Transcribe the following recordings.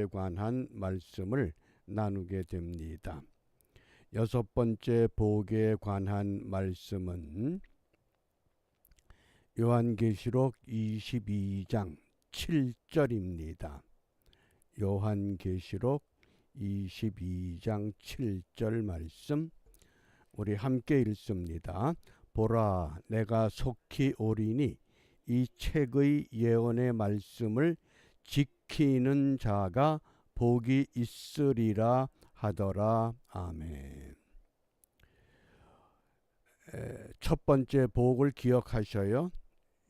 관한 말씀을 나누게 됩니다. 여섯 번째 복에 관한 말씀은 요한계시록 22장 7절입니다. 요한계시록 22장 7절 말씀 우리 함께 읽습니다. 보라, 내가 속히 오리니 이 책의 예언의 말씀을 지키는 자가 복이 있으리라 하더라. 아멘. 첫 번째 복을 기억하셔요.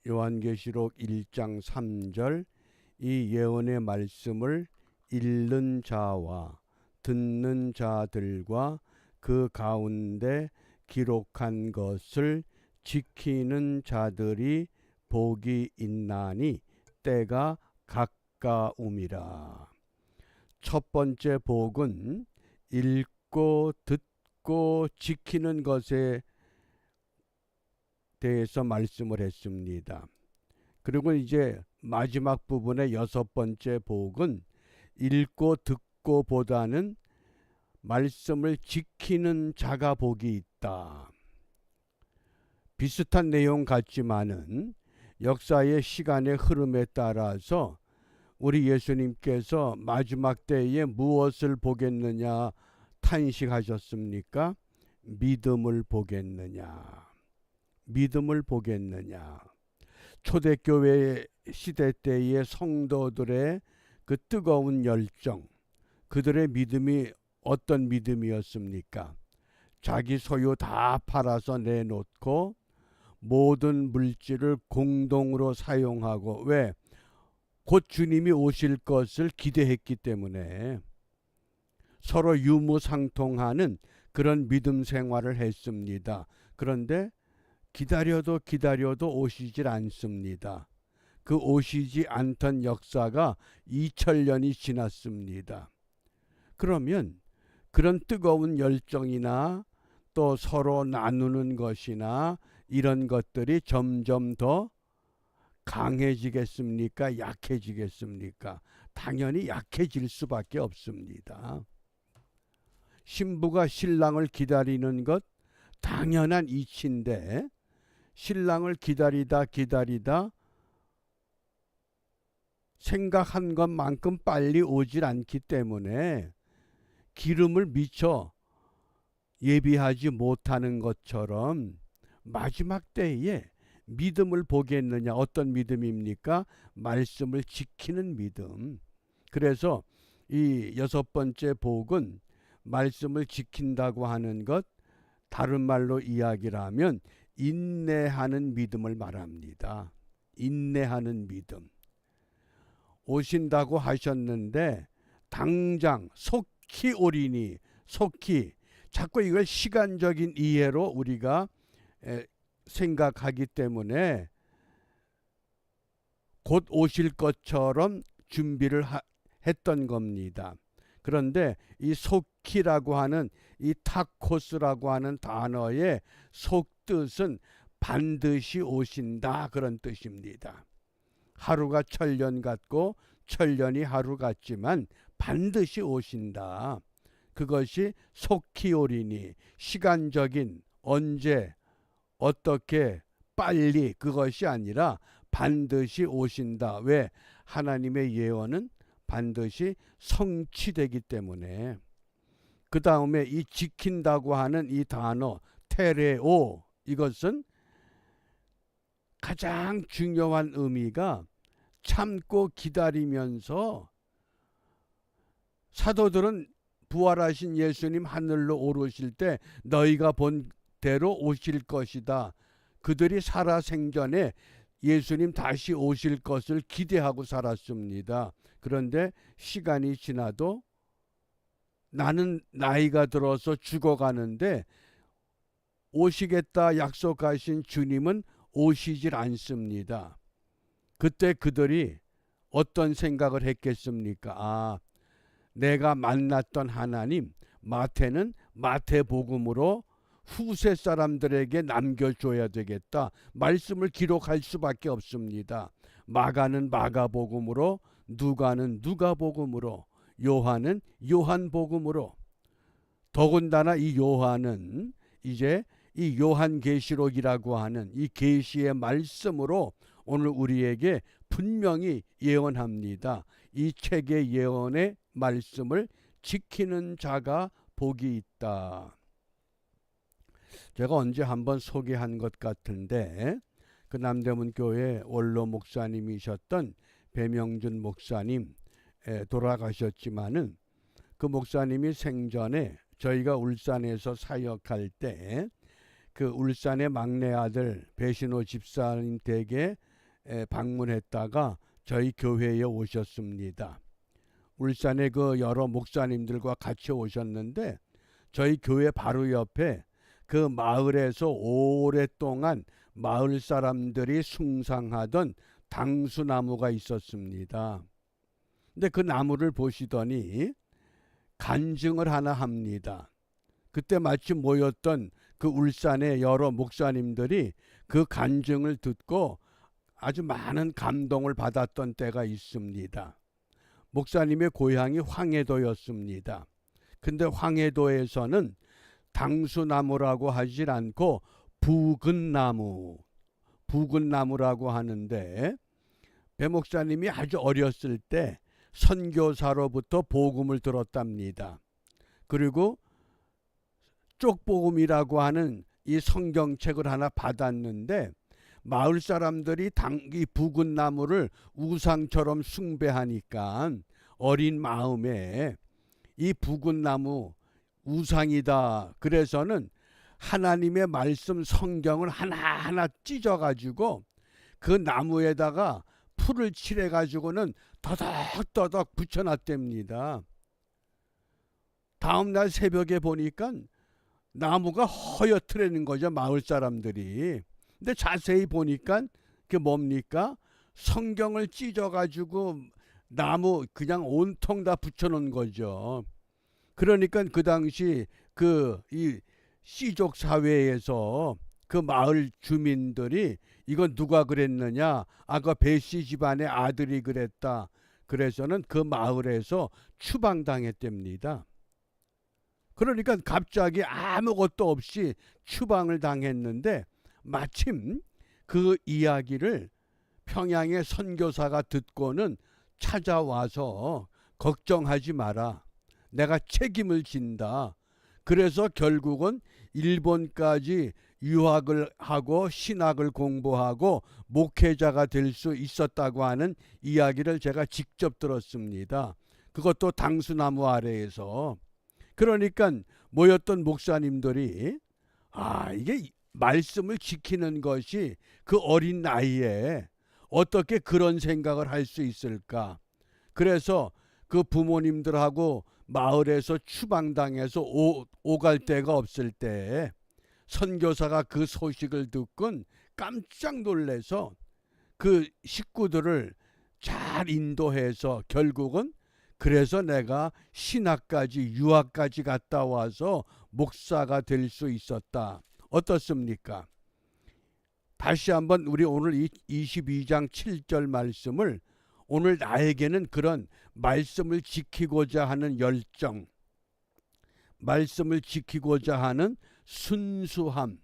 요한계시록 1장 3절 이 예언의 말씀을 읽는 자와 듣는 자들과 그 가운데 기록한 것을 지키는 자들이 복이 있나니 때가 가까움이라. 첫 번째 복은 읽고 듣고 지키는 것에 대해서 말씀을 했습니다. 그리고 이제 마지막 부분의 여섯 번째 복은 읽고 듣고 보다는 말씀을 지키는 자가 복이 있다. 비슷한 내용 같지만은 역사의 시간의 흐름에 따라서 우리 예수님께서 마지막 때에 무엇을 보겠느냐 탄식하셨습니까? 믿음을 보겠느냐. 믿음을 보겠느냐. 초대교회 시대 때의 성도들의 그 뜨거운 열정, 그들의 믿음이 어떤 믿음이었습니까? 자기 소유 다 팔아서 내놓고 모든 물질을 공동으로 사용하고, 왜? 곧 주님이 오실 것을 기대했기 때문에 서로 유무상통하는 그런 믿음 생활을 했습니다. 그런데 기다려도 오시질 않습니다. 그 오시지 않던 역사가 2000년이 지났습니다. 그러면 그런 뜨거운 열정이나 또 서로 나누는 것이나 이런 것들이 점점 더 강해지겠습니까? 약해지겠습니까? 당연히 약해질 수밖에 없습니다. 신부가 신랑을 기다리는 것 당연한 이치인데 신랑을 기다리다 생각한 것만큼 빨리 오질 않기 때문에 기름을 미처 예비하지 못하는 것처럼 마지막 때에 믿음을 보겠느냐. 어떤 믿음입니까? 말씀을 지키는 믿음. 그래서 이 여섯 번째 복은 말씀을 지킨다고 하는 것, 다른 말로 이야기를 하면 인내하는 믿음을 말합니다. 인내하는 믿음. 오신다고 하셨는데 당장 속히 오리니, 속히. 자꾸 이걸 시간적인 이해로 우리가 생각하기 때문에 곧 오실 것처럼 준비를 했던 겁니다. 그런데 이 속히라고 하는 이 타코스라고 하는 단어의 속뜻은 반드시 오신다, 그런 뜻입니다. 하루가 천년 같고 천년이 하루 같지만 반드시 오신다. 그것이 속히 오리니, 시간적인 언제 어떻게 빨리 그것이 아니라 반드시 오신다. 왜? 하나님의 예언은 반드시 성취되기 때문에. 그 다음에 이 지킨다고 하는 이 단어 테레오, 이것은 가장 중요한 의미가 참고 기다리면서, 사도들은 부활하신 예수님 하늘로 오르실 때 너희가 본 대로 오실 것이다. 그들이 살아생전에 예수님 다시 오실 것을 기대하고 살았습니다. 그런데 시간이 지나도 나는 나이가 들어서 죽어가는데 오시겠다 약속하신 주님은 오시질 않습니다. 그때 그들이 어떤 생각을 했겠습니까? 아, 내가 만났던 하나님, 마태는 마태복음으로 후세 사람들에게 남겨줘야 되겠다. 말씀을 기록할 수밖에 없습니다. 마가는 마가복음으로, 누가는 누가복음으로 요한은 요한복음으로, 더군다나 이 요한은 이제 이 요한계시록이라고 하는 이 계시의 말씀으로 오늘 우리에게 분명히 예언합니다. 이 책의 예언의 말씀을 지키는 자가 복이 있다. 제가 언제 한번 소개한 것 같은데, 그 남대문 교회 원로 목사님이셨던 배명준 목사님 돌아가셨지만은, 그 목사님이 생전에 저희가 울산에서 사역할 때 그 울산의 막내 아들 배신호 집사님 댁에 방문했다가 저희 교회에 오셨습니다. 울산의 그 여러 목사님들과 같이 오셨는데, 저희 교회 바로 옆에 그 마을에서 오랫동안 마을 사람들이 숭상하던 당수나무가 있었습니다. 근데 그 나무를 보시더니 간증을 하나 합니다. 그때 마침 모였던 그 울산의 여러 목사님들이 그 간증을 듣고 아주 많은 감동을 받았던 때가 있습니다. 목사님의 고향이 황해도였습니다. 근데 황해도에서는 당수나무라고 하질 않고 부근나무라고 하는데, 배 목사님이 아주 어렸을 때 선교사로부터 복음을 들었답니다. 그리고 쪽복음이라고 하는 이 성경책을 하나 받았는데, 마을 사람들이 이 부근나무를 우상처럼 숭배하니까 어린 마음에 이 부근나무 우상이다, 그래서는 하나님의 말씀 성경을 하나하나 찢어가지고 그 나무에다가 풀을 칠해가지고는 더덕더덕 붙여놨답니다. 다음날 새벽에 보니까 나무가 허옇더라는 거죠, 마을 사람들이. 근데 자세히 보니까 그게 뭡니까? 성경을 찢어가지고 나무 그냥 온통 다 붙여놓은 거죠. 그러니까 그 당시 이 씨족 사회에서 그 마을 주민들이 이건 누가 그랬느냐? 아까 배씨 집안의 아들이 그랬다. 그래서는 그 마을에서 추방당했답니다. 그러니까 갑자기 아무것도 없이 추방을 당했는데, 마침 그 이야기를 평양의 선교사가 듣고는 찾아와서 걱정하지 마라, 내가 책임을 진다. 그래서 결국은 일본까지 유학을 하고 신학을 공부하고 목회자가 될 수 있었다고 하는 이야기를 제가 직접 들었습니다. 그것도 당수나무 아래에서. 그러니까 모였던 목사님들이 이게 말씀을 지키는 것이 그 어린 나이에 어떻게 그런 생각을 할 수 있을까. 그래서 그 부모님들하고 마을에서 추방당해서 오갈 데가 없을 때 선교사가 그 소식을 듣곤 깜짝 놀라서 그 식구들을 잘 인도해서 결국은, 그래서 내가 신학까지 유학까지 갔다 와서 목사가 될 수 있었다. 어떻습니까? 다시 한번 우리 오늘 22장 7절 말씀을, 오늘 나에게는 그런 말씀을 지키고자 하는 열정, 말씀을 지키고자 하는 순수함,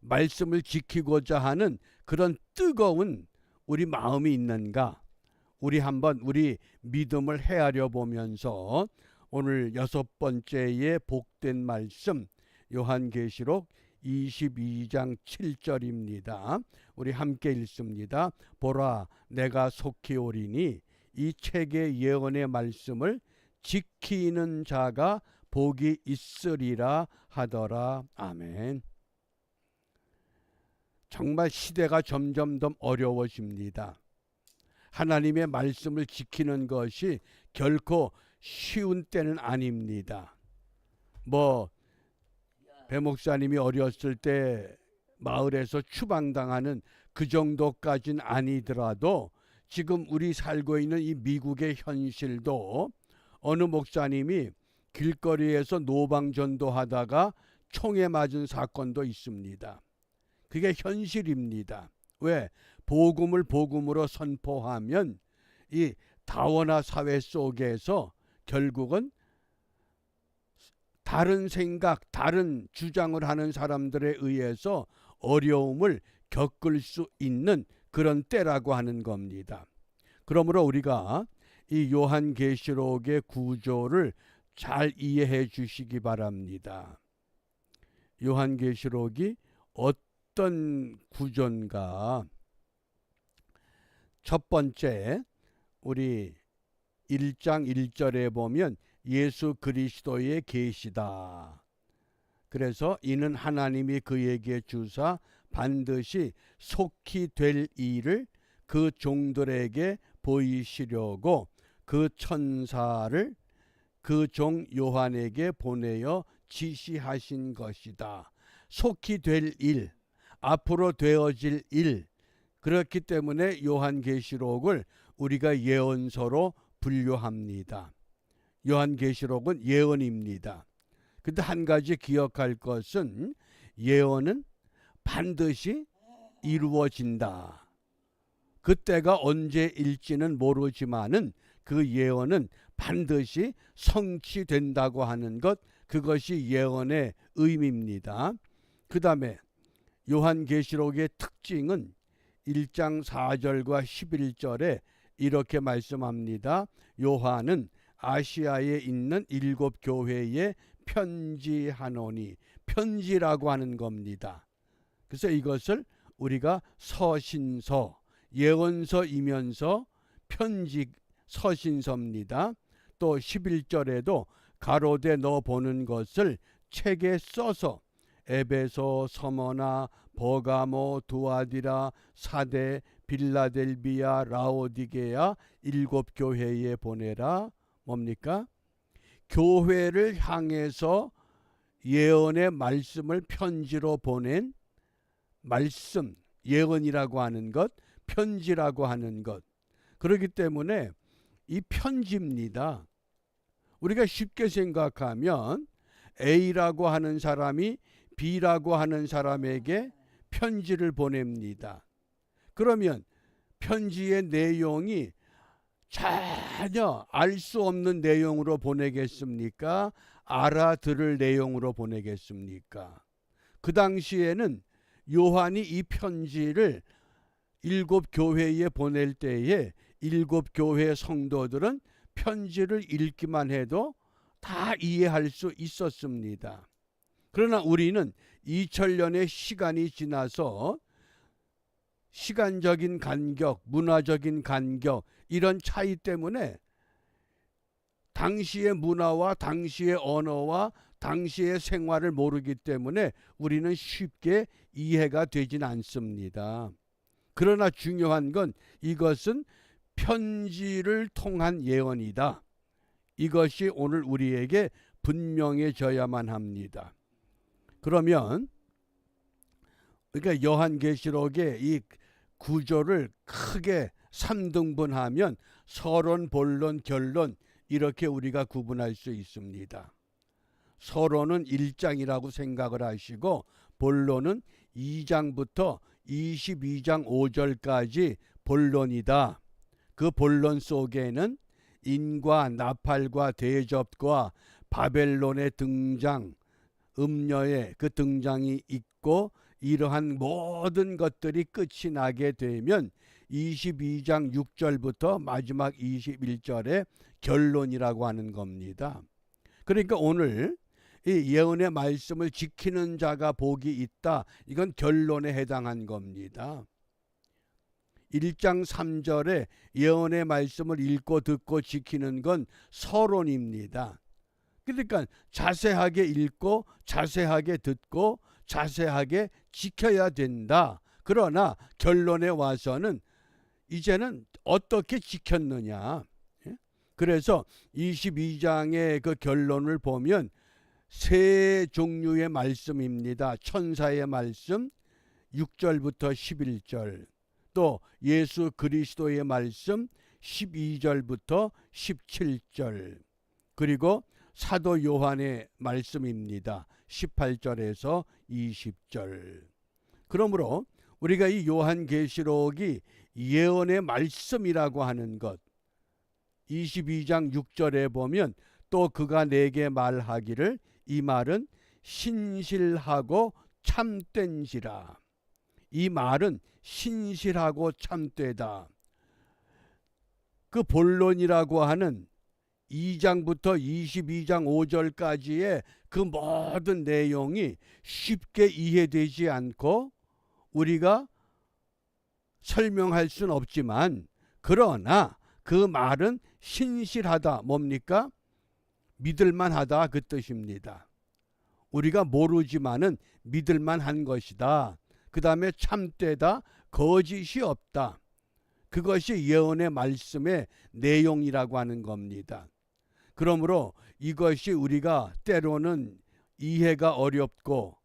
말씀을 지키고자 하는 그런 뜨거운 우리 마음이 있는가? 우리 한번 우리 믿음을 헤아려 보면서 오늘 6번째의 복된 말씀, 요한계시록 22장 7절입니다. 우리 함께 읽습니다. 보라, 내가 속히 오리니 이 책의 예언의 말씀을 지키는 자가 복이 있으리라 하더라. 아멘. 정말 시대가 점점 더 어려워집니다. 하나님의 말씀을 지키는 것이 결코 쉬운 때는 아닙니다. 배 목사님이 어렸을 때 마을에서 추방당하는 그 정도까지는 아니더라도, 지금 우리 살고 있는 이 미국의 현실도 어느 목사님이 길거리에서 노방전도하다가 총에 맞은 사건도 있습니다. 그게 현실입니다. 왜? 복음을 복음으로 선포하면 이 다원화 사회 속에서 결국은 다른 생각, 다른 주장을 하는 사람들에 의해서 어려움을 겪을 수 있는 그런 때라고 하는 겁니다. 그러므로 우리가 이 요한계시록의 구조를 잘 이해해 주시기 바랍니다. 요한계시록이 어떤 구조인가? 첫 번째, 우리 1장 1절에 보면 예수 그리스도의 계시다. 그래서 이는 하나님이 그에게 주사 반드시 속히 될 일을 그 종들에게 보이시려고 그 천사를 그 종 요한에게 보내어 지시하신 것이다. 속히 될 일, 앞으로 되어질 일. 그렇기 때문에 요한계시록을 우리가 예언서로 분류합니다. 요한계시록은 예언입니다. 근데 한 가지 기억할 것은 예언은 반드시 이루어진다. 그때가 언제일지는 모르지만은 그 예언은 반드시 성취된다고 하는 것, 그것이 예언의 의미입니다. 그 다음에 요한계시록의 특징은 1장 4절과 11절에 이렇게 말씀합니다. 요한은 아시아에 있는 7 교회에 편지하노니, 편지라고 하는 겁니다. 그래서 이것을 우리가 서신서, 예언서이면서 편지, 서신서입니다. 또 11절에도 가로되 너 보는 것을 책에 써서 에베소, 서머나, 버가모, 두아디라, 사데, 빌라델비아, 라오디게아 7 교회에 보내라. 뭡니까? 교회를 향해서 예언의 말씀을 편지로 보낸 말씀, 예언이라고 하는 것, 편지라고 하는 것. 그렇기 때문에 이 편지입니다. 우리가 쉽게 생각하면 A라고 하는 사람이 B라고 하는 사람에게 편지를 보냅니다. 그러면 편지의 내용이 전혀 알 수 없는 내용으로 보내겠습니까? 알아들을 내용으로 보내겠습니까? 그 당시에는 요한이 이 편지를 7 교회에 보낼 때에 7 교회 성도들은 편지를 읽기만 해도 다 이해할 수 있었습니다. 그러나 우리는 2000년의 시간이 지나서 시간적인 간격, 문화적인 간격, 이런 차이 때문에 당시의 문화와 당시의 언어와 당시의 생활을 모르기 때문에 우리는 쉽게 이해가 되진 않습니다. 그러나 중요한 건 이것은 편지를 통한 예언이다. 이것이 오늘 우리에게 분명해져야만 합니다. 그러면 그러니까 요한계시록의 이 구조를 크게 3등분하면 서론, 본론, 결론 이렇게 우리가 구분할 수 있습니다. 서론은 1장이라고 생각을 하시고 본론은 2장부터 22장 5절까지 본론이다. 그 본론 속에는 인과 나팔과 대접과 바벨론의 등장, 음녀의 그 등장이 있고 이러한 모든 것들이 끝이 나게 되면 22장 6절부터 마지막 21절에 결론이라고 하는 겁니다. 그러니까 오늘 이 예언의 말씀을 지키는 자가 복이 있다. 이건 결론에 해당한 겁니다. 1장 3절에 예언의 말씀을 읽고 듣고 지키는 건 서론입니다. 그러니까 자세하게 읽고 자세하게 듣고 자세하게 지켜야 된다. 그러나 결론에 와서는 이제는 어떻게 지켰느냐. 그래서 22장의 그 결론을 보면 세 종류의 말씀입니다. 천사의 말씀 6절부터 11절, 또 예수 그리스도의 말씀 12절부터 17절, 그리고 사도 요한의 말씀입니다. 18절에서 20절. 그러므로 우리가 이 요한계시록이 예언의 말씀이라고 하는 것, 22장 6절에 보면 또 그가 내게 말하기를 이 말은 신실하고 참된지라. 이 말은 신실하고 참되다. 그 본론이라고 하는 2장부터 22장 5절까지의 그 모든 내용이 쉽게 이해되지 않고 우리가 설명할 수는 없지만, 그러나 그 말은 신실하다. 뭡니까? 믿을만하다 그 뜻입니다. 우리가 모르지만은 믿을만한 것이다. 그 다음에 참되다, 거짓이 없다. 그것이 예언의 말씀의 내용이라고 하는 겁니다. 그러므로 이것이 우리가 때로는 이해가 어렵고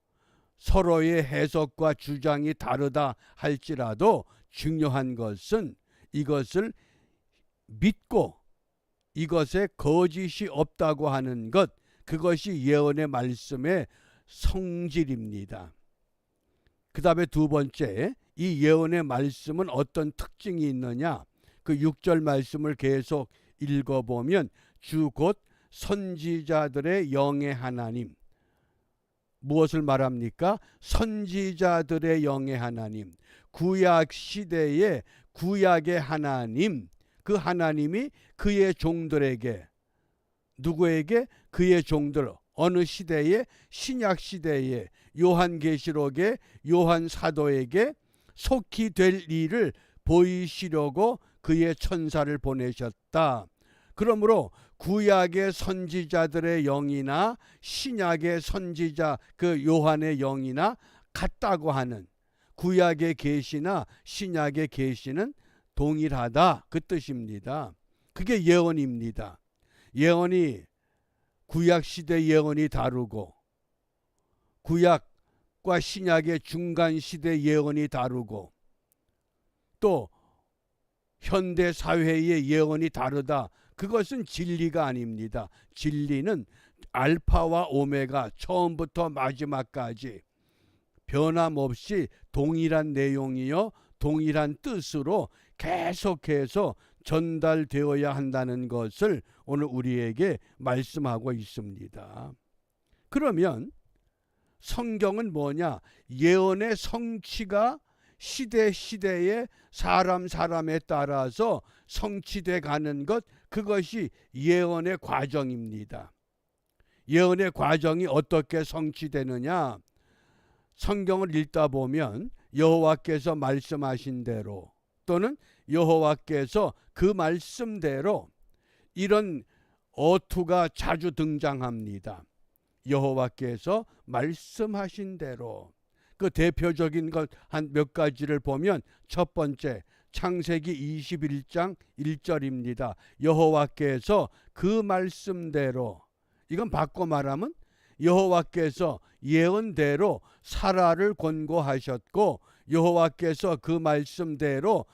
서로의 해석과 주장이 다르다 할지라도 중요한 것은 이것을 믿고 이것에 거짓이 없다고 하는 것, 그것이 예언의 말씀의 성질입니다. 그 다음에 두 번째, 이 예언의 말씀은 어떤 특징이 있느냐? 그 6절 말씀을 계속 읽어보면 주 곧 선지자들의 영의 하나님. 무엇을 말합니까? 선지자들의 영의 하나님. 구약 시대의 구약의 하나님. 그 하나님이 그의 종들에게, 누구에게? 그의 종들, 어느 시대에? 신약 시대에 요한계시록의 요한 사도에게 속히 될 일을 보이시려고 그의 천사를 보내셨다. 그러므로 구약의 선지자들의 영이나 신약의 선지자 그 요한의 영이나 같다고 하는, 구약의 계시나 신약의 계시는 동일하다 그 뜻입니다. 그게 예언입니다. 예언이 구약 시대 예언이 다르고 구약과 신약의 중간 시대 예언이 다르고 또 현대 사회의 예언이 다르다. 그것은 진리가 아닙니다. 진리는 알파와 오메가, 처음부터 마지막까지 변함없이 동일한 내용이요 동일한 뜻으로 계속해서 전달되어야 한다는 것을 오늘 우리에게 말씀하고 있습니다. 그러면 성경은 뭐냐? 예언의 성취가 시대에 사람에 따라서 성취돼 가는 것, 그것이 예언의 과정입니다. 예언의 과정이 어떻게 성취되느냐? 성경을 읽다 보면 여호와께서 말씀하신 대로 또는 여호와께서 그 말씀대로 이런 어투가 자주 등장합니다. 여호와께서 말씀하신 대로. 그 대표적인 것 한 몇 가지를 보면 첫 번째, 창세기 21장 1절입니다. 여호와께서 그 말씀대로, 이건 바꿔 말하면 여호와께서 예언대로 사라를 권고하셨고 여호와께서 그 말씀대로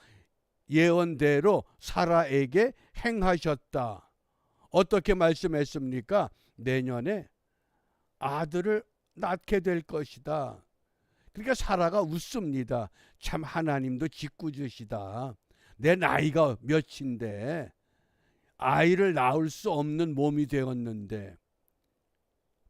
예언대로 사라에게 행하셨다. 어떻게 말씀했습니까? 내년에 아들을 낳게 될 것이다. 그러니까 사라가 웃습니다. 참 하나님도 짓궂으시다. 내 나이가 몇인데 아이를 낳을 수 없는 몸이 되었는데,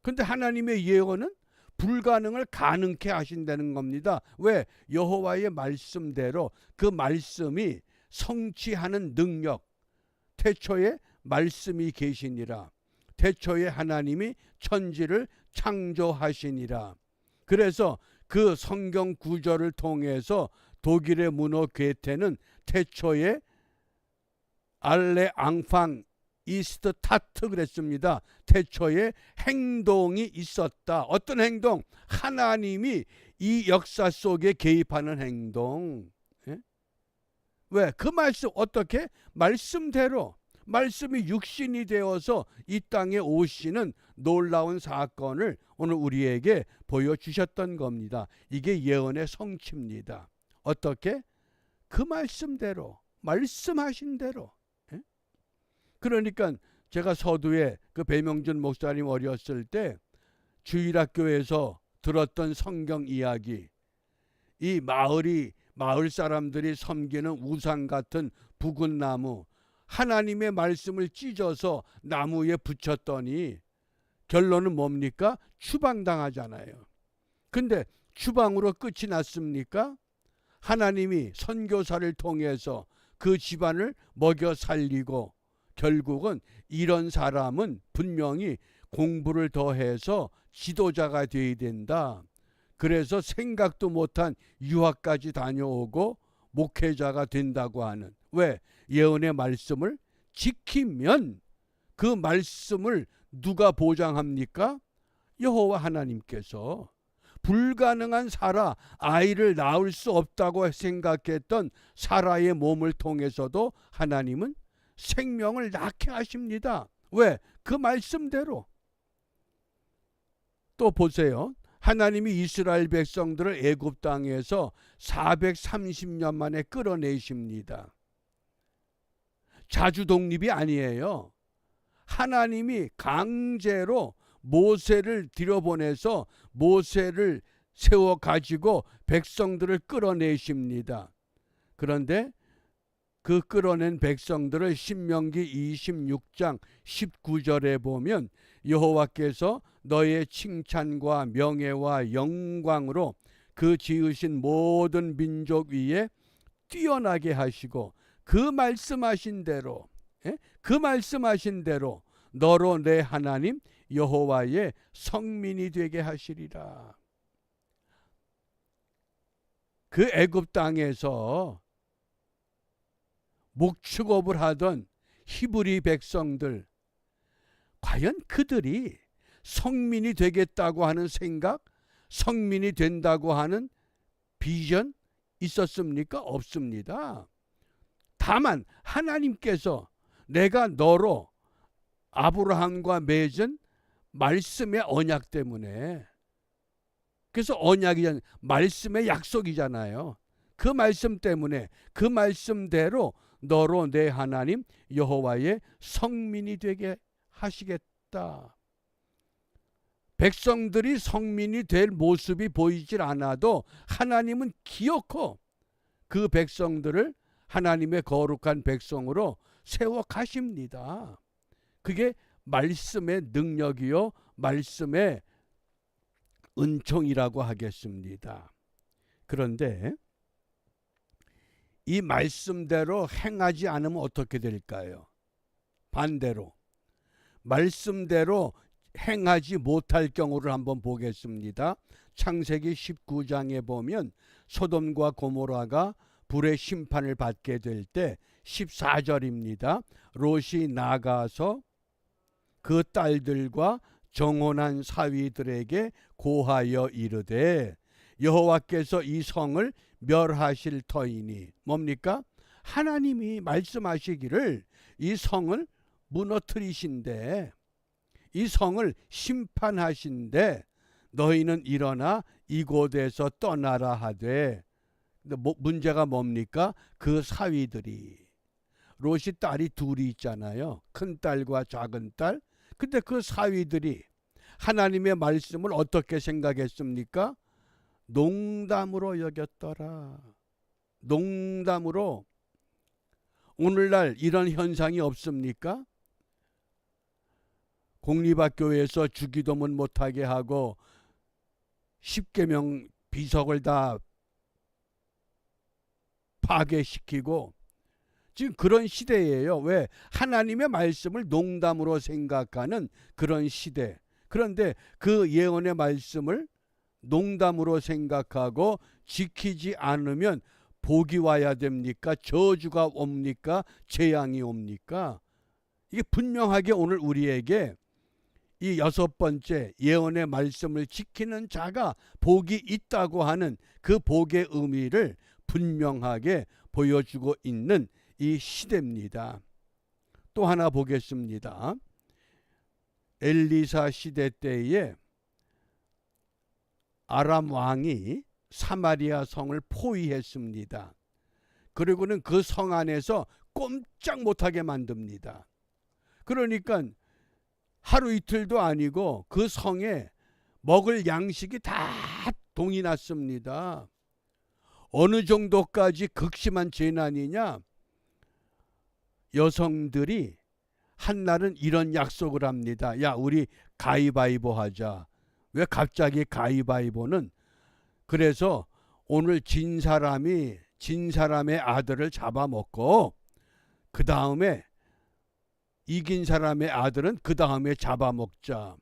근데 하나님의 예언은 불가능을 가능케 하신다는 겁니다. 왜? 여호와의 말씀대로 그 말씀이 성취하는 능력, 태초에 말씀이 계시니라. 태초에 하나님이 천지를 창조하시니라. 그래서 그 성경 구절을 통해서 독일의 문호 괴테는 태초에 알레 앙팡 이스트 타트 그랬습니다. 태초에 행동이 있었다. 어떤 행동? 하나님이 이 역사 속에 개입하는 행동. 예? 왜? 그 말씀 어떻게? 말씀대로. 말씀이 육신이 되어서 이 땅에 오시는 놀라운 사건을 오늘 우리에게 보여주셨던 겁니다. 이게 예언의 성취입니다. 어떻게? 그 말씀대로, 말씀하신 대로. 예? 그러니까 제가 서두에 그 배명준 목사님 어렸을 때 주일학교에서 들었던 성경 이야기, 이 마을 사람들이 섬기는 우상 같은 붉은 나무, 하나님의 말씀을 찢어서 나무에 붙였더니 결론은 뭡니까? 추방당하잖아요. 근데 추방으로 끝이 났습니까? 하나님이 선교사를 통해서 그 집안을 먹여 살리고 결국은 이런 사람은 분명히 공부를 더해서 지도자가 되어야 된다. 그래서 생각도 못한 유학까지 다녀오고 목회자가 된다고 하는, 왜? 예언의 말씀을 지키면 그 말씀을 누가 보장합니까? 여호와 하나님께서. 불가능한 사라, 아이를 낳을 수 없다고 생각했던 사라의 몸을 통해서도 하나님은 생명을 낳게 하십니다. 왜? 그 말씀대로. 또 보세요. 하나님이 이스라엘 백성들을 애굽 땅에서 430년 만에 끌어내십니다. 자주 독립이 아니에요. 하나님이 강제로 모세를 들여보내서 모세를 세워 가지고 백성들을 끌어내십니다. 그런데 그 끌어낸 백성들을 신명기 26장 19절에 보면 여호와께서 너의 칭찬과 명예와 영광으로 그 지으신 모든 민족 위에 뛰어나게 하시고 그 말씀하신 대로, 그 말씀하신 대로 너로 내 하나님 여호와의 성민이 되게 하시리라. 그 애굽 땅에서 목축업을 하던 히브리 백성들, 과연 그들이 성민이 되겠다고 하는 생각, 성민이 된다고 하는 비전 있었습니까? 없습니다. 다만 하나님께서 내가 너로 아브라함과 맺은 말씀의 언약 때문에, 그래서 언약이 말씀의 약속이잖아요. 그 말씀 때문에 그 말씀대로 너로 내 하나님 여호와의 성민이 되게 하시겠다. 백성들이 성민이 될 모습이 보이질 않아도 하나님은 기어코 그 백성들을 하나님의 거룩한 백성으로 세워 가십니다. 그게 말씀의 능력이요, 말씀의 은총이라고 하겠습니다. 그런데 이 말씀대로 행하지 않으면 어떻게 될까요? 반대로 말씀대로 행하지 못할 경우를 한번 보겠습니다. 창세기 19장에 보면 소돔과 고모라가 불의 심판을 받게 될 때 14절입니다. 롯이 나가서 그 딸들과 정혼한 사위들에게 고하여 이르되 여호와께서 이 성을 멸하실 터이니, 뭡니까? 하나님이 말씀하시기를 이 성을 무너뜨리신데, 이 성을 심판하신데 너희는 일어나 이곳에서 떠나라 하되, 근데 문제가 뭡니까? 그 사위들이, 롯이 딸이 둘이 있잖아요. 큰 딸과 작은 딸. 근데 그 사위들이 하나님의 말씀을 어떻게 생각했습니까? 농담으로 여겼더라. 농담으로. 오늘날 이런 현상이 없습니까? 공립학교에서 주기도문 못하게 하고 10계명 비석을 다 파괴시키고, 지금 그런 시대예요. 왜? 하나님의 말씀을 농담으로 생각하는 그런 시대. 그런데 그 예언의 말씀을 농담으로 생각하고 지키지 않으면 복이 와야 됩니까? 저주가 옵니까? 재앙이 옵니까? 이게 분명하게 오늘 우리에게 이 6번째 예언의 말씀을 지키는 자가 복이 있다고 하는 그 복의 의미를 분명하게 보여주고 있는 이 시대입니다. 또 하나 보겠습니다. 엘리사 시대 때에 아람 왕이 사마리아 성을 포위했습니다. 그리고는 그 성 안에서 꼼짝 못하게 만듭니다. 그러니까 하루 이틀도 아니고 그 성에 먹을 양식이 다 동이 났습니다. 어느 정도까지 극심한 재난이냐? 여성들이 한날은 이런 약속을 합니다. 야, 우리 가위바위보 하자. 왜 갑자기 가위바위보는? 그래서 오늘 진 사람의 아들을 잡아먹고 그 다음에 이긴 사람의 아들은 그 다음에 잡아먹자.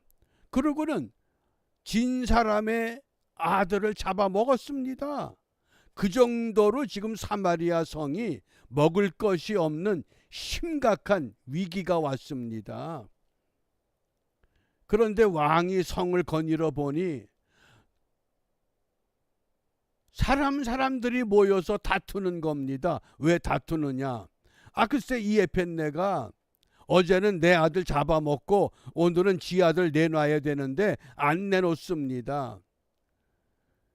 그러고는 진 사람의 아들을 잡아먹었습니다. 그 정도로 지금 사마리아 성이 먹을 것이 없는 심각한 위기가 왔습니다. 그런데 왕이 성을 거닐어 보니 사람들이 모여서 다투는 겁니다. 왜 다투느냐? 글쎄 이 에펜네가 어제는 내 아들 잡아먹고 오늘은 지 아들 내놔야 되는데 안 내놓습니다.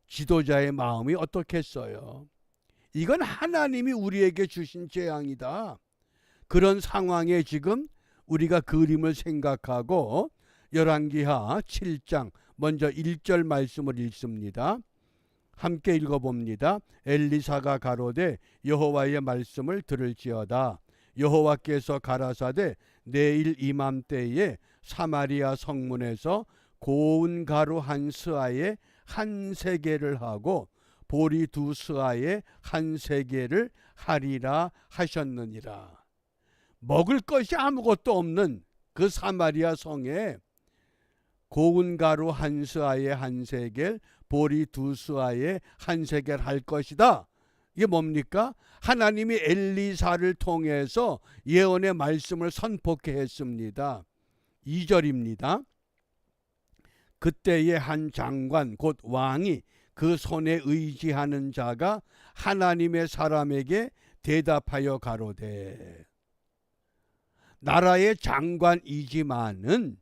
지도자의 마음이 어떻겠어요? 이건 하나님이 우리에게 주신 재앙이다. 그런 상황에 지금 우리가 그림을 생각하고 열왕기하 7장 먼저 1절 말씀을 읽습니다. 함께 읽어봅니다. 엘리사가 가로되 여호와의 말씀을 들을지어다. 여호와께서 가라사대 내일 이맘때에 사마리아 성문에서 고운 가루 한 스아에 한 세겔을 하고 보리 두 스아에 한 세겔을 하리라 하셨느니라. 먹을 것이 아무것도 없는 그 사마리아 성에 고운 가루 한 스아에 한 세겔, 보리 두 스아에 한 세겔 할 것이다. 이게 뭡니까? 하나님이 엘리사를 통해서 예언의 말씀을 선포케 했습니다. 2절입니다. 그때의 한 장관 곧 왕이 그 손에 의지하는 자가 하나님의 사람에게 대답하여 가로되, 나라의 장관이지만은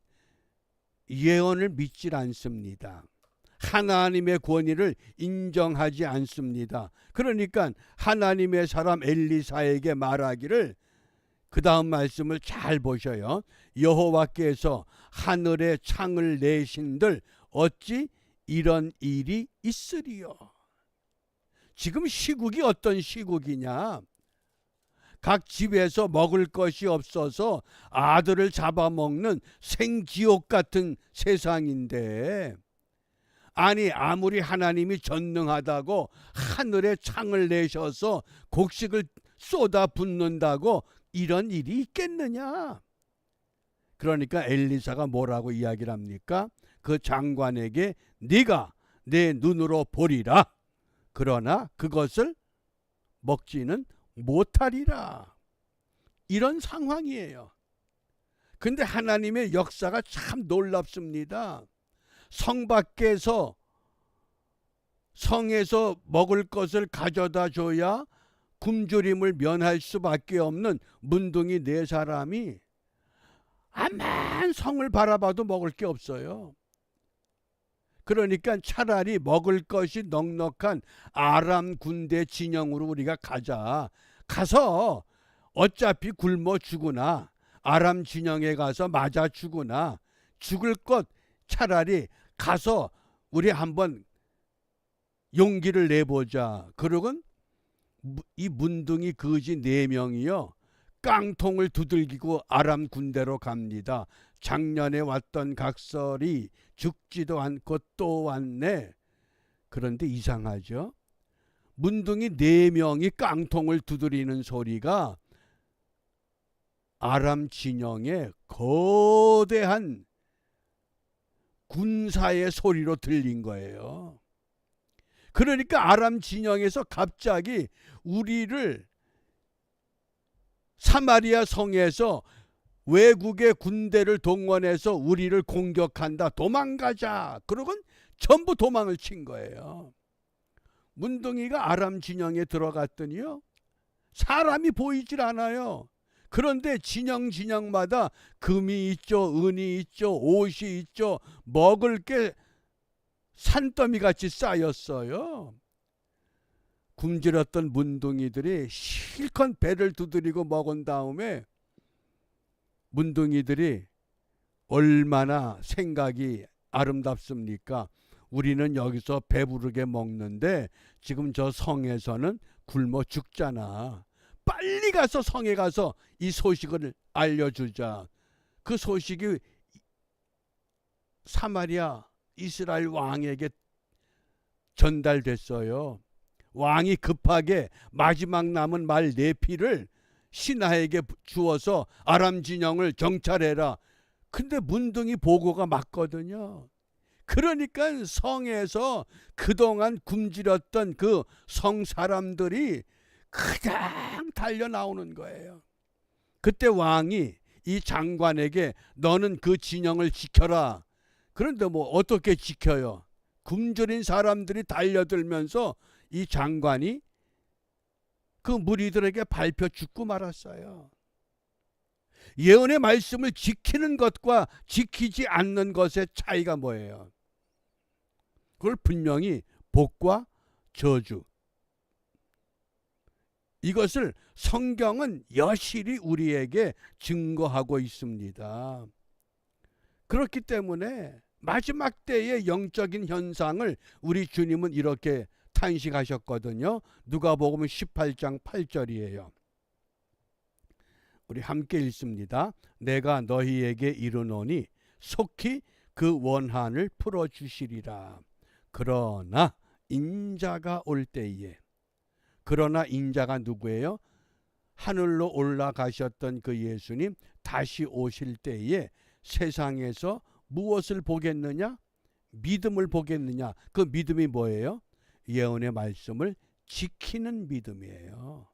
예언을 믿질 않습니다. 하나님의 권위를 인정하지 않습니다. 그러니까 하나님의 사람 엘리사에게 말하기를, 그 다음 말씀을 잘 보셔요. 여호와께서 하늘에 창을 내신들 어찌 이런 일이 있으리요. 지금 시국이 어떤 시국이냐? 각 집에서 먹을 것이 없어서 아들을 잡아먹는 생지옥 같은 세상인데, 아니 아무리 하나님이 전능하다고 하늘에 창을 내셔서 곡식을 쏟아 붓는다고 이런 일이 있겠느냐? 그러니까 엘리사가 뭐라고 이야기를 합니까? 그 장관에게 네가 내 눈으로 보리라. 그러나 그것을 먹지는 못하리라. 이런 상황이에요. 근데 하나님의 역사가 참 놀랍습니다. 성 밖에서 성에서 먹을 것을 가져다 줘야 굶주림을 면할 수밖에 없는 문둥이 4사람이 암만 성을 바라봐도 먹을 게 없어요. 그러니까 차라리 먹을 것이 넉넉한 아람 군대 진영으로 우리가 가자. 가서 어차피 굶어 죽으나 아람 진영에 가서 맞아 죽으나 죽을 것 차라리 가서 우리 한번 용기를 내보자. 그러곤 이 문둥이 거지 4명이요 깡통을 두들기고 아람 군대로 갑니다. 작년에 왔던 각설이 죽지도 않고 또 왔네. 그런데 이상하죠. 문둥이 4명이 깡통을 두드리는 소리가 아람 진영의 거대한 군사의 소리로 들린 거예요. 그러니까 아람 진영에서 갑자기 우리를 사마리아 성에서 외국의 군대를 동원해서 우리를 공격한다. 도망가자. 그러곤 전부 도망을 친 거예요. 문둥이가 아람 진영에 들어갔더니요 사람이 보이질 않아요. 그런데 진영마다 금이 있죠, 은이 있죠, 옷이 있죠. 먹을 게 산더미 같이 쌓였어요. 굶주렸던 문둥이들이 실컷 배를 두드리고 먹은 다음에 문둥이들이 얼마나 생각이 아름답습니까? 우리는 여기서 배부르게 먹는데 지금 저 성에서는 굶어 죽잖아. 빨리 가서 성에 가서 이 소식을 알려주자. 그 소식이 사마리아 이스라엘 왕에게 전달됐어요. 왕이 급하게 마지막 남은 말 네피를 신하에게 주어서 아람 진영을 정찰해라. 근데 문둥이 보고가 맞거든요. 그러니까 성에서 그동안 굶주렸던 그 성 사람들이 그냥 달려 나오는 거예요. 그때 왕이 이 장관에게 너는 그 진영을 지켜라. 그런데 뭐 어떻게 지켜요? 굶주린 사람들이 달려들면서 이 장관이 그 무리들에게 밟혀 죽고 말았어요. 예언의 말씀을 지키는 것과 지키지 않는 것의 차이가 뭐예요? 그걸 분명히 복과 저주. 이것을 성경은 여실히 우리에게 증거하고 있습니다. 그렇기 때문에 마지막 때의 영적인 현상을 우리 주님은 이렇게 탄식하셨거든요. 누가복음 18장 8절이에요. 우리 함께 읽습니다. 내가 너희에게 이르노니 속히 그 원한을 풀어주시리라. 그러나 인자가 올 때에, 그러나 인자가 누구예요? 하늘로 올라가셨던 그 예수님 다시 오실 때에 세상에서 무엇을 보겠느냐? 믿음을 보겠느냐? 그 믿음이 뭐예요? 예언의 말씀을 지키는 믿음이에요.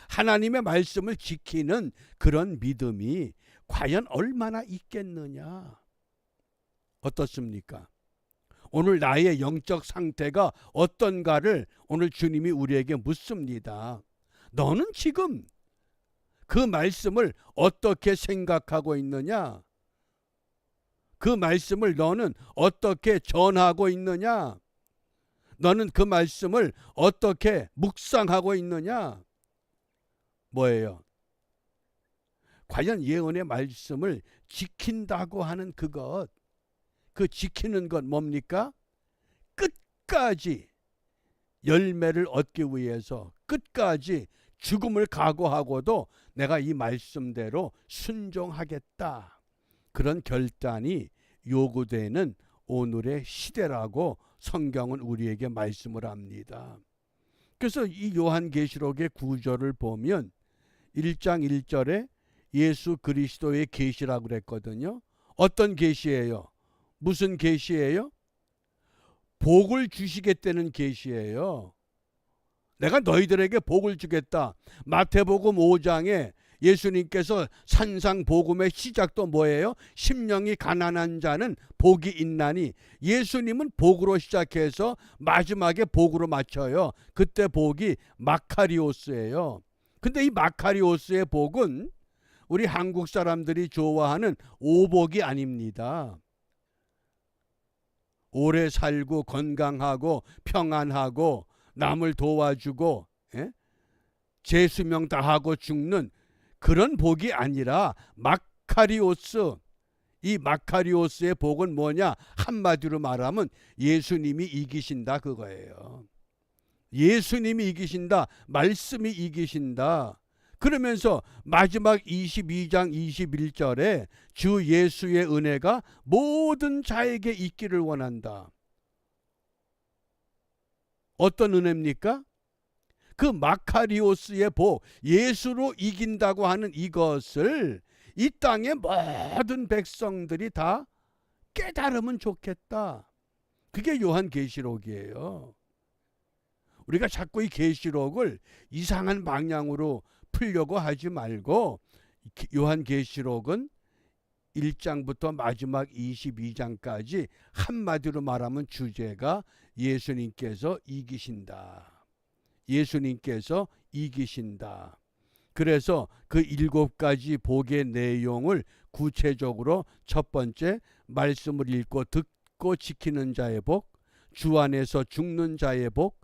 하나님의 말씀을 지키는 그런 믿음이 과연 얼마나 있겠느냐? 어떻습니까? 오늘 나의 영적 상태가 어떤가를 오늘 주님이 우리에게 묻습니다. 너는 지금 그 말씀을 어떻게 생각하고 있느냐? 그 말씀을 너는 어떻게 전하고 있느냐? 너는 그 말씀을 어떻게 묵상하고 있느냐? 뭐예요? 과연 예언의 말씀을 지킨다고 하는 그것, 그 지키는 것 뭡니까? 끝까지 열매를 얻기 위해서 끝까지 죽음을 각오하고도 내가 이 말씀대로 순종하겠다. 그런 결단이 요구되는 오늘의 시대라고 성경은 우리에게 말씀을 합니다. 그래서 이 요한계시록의 구절을 보면 1장 1절에 예수 그리스도의 계시라고 그랬거든요. 어떤 계시예요? 무슨 계시예요? 복을 주시겠다는 계시예요. 내가 너희들에게 복을 주겠다. 마태복음 5장에 예수님께서 산상복음의 시작도 뭐예요? 심령이 가난한 자는 복이 있나니, 예수님은 복으로 시작해서 마지막에 복으로 마쳐요. 그때 복이 마카리오스예요. 근데 이 마카리오스의 복은 우리 한국 사람들이 좋아하는 오복이 아닙니다. 오래 살고 건강하고 평안하고 남을 도와주고 제 수명 다하고 죽는 그런 복이 아니라 마카리오스, 이 마카리오스의 복은 뭐냐? 한마디로 말하면 예수님이 이기신다 그거예요. 예수님이 이기신다. 말씀이 이기신다. 그러면서 마지막 22장 21절에 주 예수의 은혜가 모든 자에게 있기를 원한다. 어떤 은혜입니까? 그 마카리오스의 복, 예수로 이긴다고 하는 이것을 이 땅의 모든 백성들이 다 깨달으면 좋겠다. 그게 요한계시록이에요. 우리가 자꾸 이 계시록을 이상한 방향으로 풀려고 하지 말고, 요한계시록은 1장부터 마지막 22장까지 한마디로 말하면 주제가 예수님께서 이기신다. 예수님께서 이기신다. 그래서 그 7가지 복의 내용을 구체적으로 첫 번째, 말씀을 읽고 듣고 지키는 자의 복, 주 안에서 죽는 자의 복,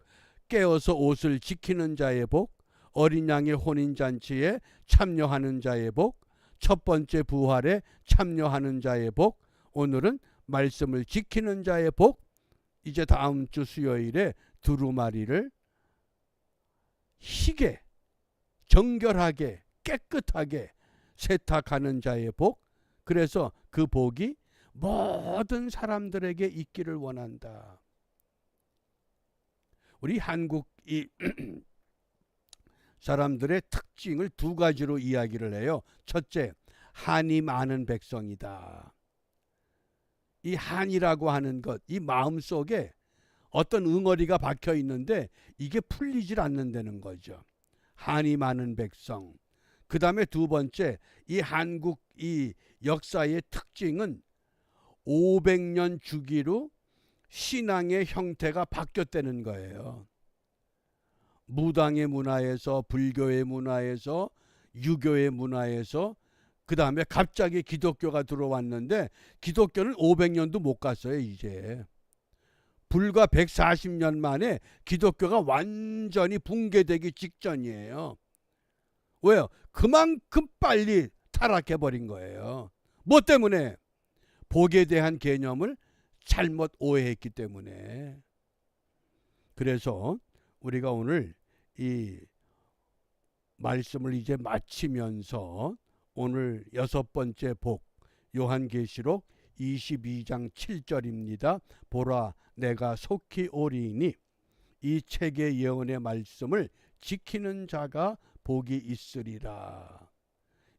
깨어서 옷을 지키는 자의 복, 어린 양의 혼인잔치에 참여하는 자의 복, 첫 번째 부활에 참여하는 자의 복, 오늘은 말씀을 지키는 자의 복. 이제 다음 주 수요일에 두루마리를 희게 정결하게 깨끗하게 세탁하는 자의 복, 그래서 그 복이 모든 사람들에게 있기를 원한다. 우리 한국 이 사람들의 특징을 두 가지로 이야기를 해요. 첫째, 한이 많은 백성이다. 이 한이라고 하는 것, 이 마음속에 어떤 응어리가 박혀 있는데 이게 풀리질 않는다는 거죠. 한이 많은 백성. 그 다음에 두 번째, 이 한국 이 역사의 특징은 500년 주기로 신앙의 형태가 바뀌었다는 거예요. 무당의 문화에서, 불교의 문화에서, 유교의 문화에서, 그 다음에 갑자기 기독교가 들어왔는데 기독교는 500년도 못 갔어요. 이제 불과 140년 만에 기독교가 완전히 붕괴되기 직전이에요. 왜요? 그만큼 빨리 타락해버린 거예요. 뭐 때문에? 복에 대한 개념을 잘못 오해했기 때문에. 그래서 우리가 오늘 이 말씀을 이제 마치면서 오늘 6번째 복, 요한계시록 22장 7절입니다. 보라, 내가 속히 오리니 이 책의 예언의 말씀을 지키는 자가 복이 있으리라.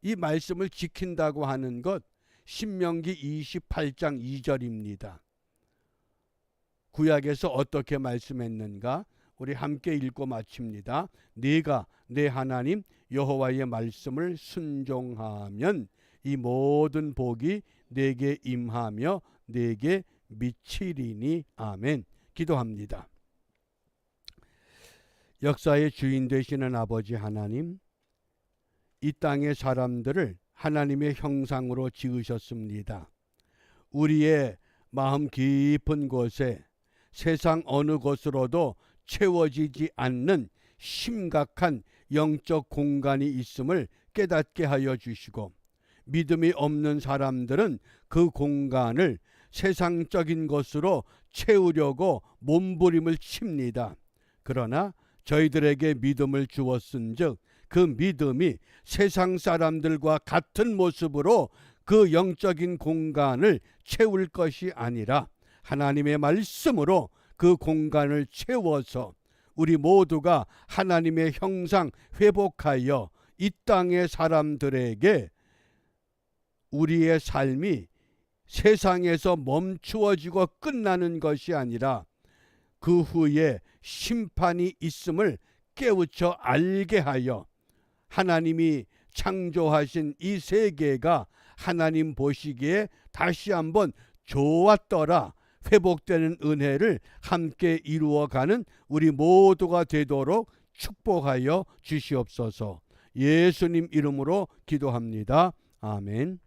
이 말씀을 지킨다고 하는 것 신명기 28장 2절입니다. 구약에서 어떻게 말씀했는가? 우리 함께 읽고 마칩니다. 네가 내 하나님 여호와의 말씀을 순종하면 이 모든 복이 내게 임하며 내게 미치리니. 아멘. 기도합니다. 역사의 주인 되시는 아버지 하나님, 이 땅의 사람들을 하나님의 형상으로 지으셨습니다. 우리의 마음 깊은 곳에 세상 어느 곳으로도 채워지지 않는 심각한 영적 공간이 있음을 깨닫게 하여 주시고, 믿음이 없는 사람들은 그 공간을 세상적인 것으로 채우려고 몸부림을 칩니다. 그러나 저희들에게 믿음을 주었은즉 그 믿음이 세상 사람들과 같은 모습으로 그 영적인 공간을 채울 것이 아니라 하나님의 말씀으로 그 공간을 채워서 우리 모두가 하나님의 형상 회복하여 이 땅의 사람들에게 우리의 삶이 세상에서 멈추어지고 끝나는 것이 아니라 그 후에 심판이 있음을 깨우쳐 알게 하여 하나님이 창조하신 이 세계가 하나님 보시기에 다시 한번 좋았더라 회복되는 은혜를 함께 이루어가는 우리 모두가 되도록 축복하여 주시옵소서. 예수님 이름으로 기도합니다. 아멘.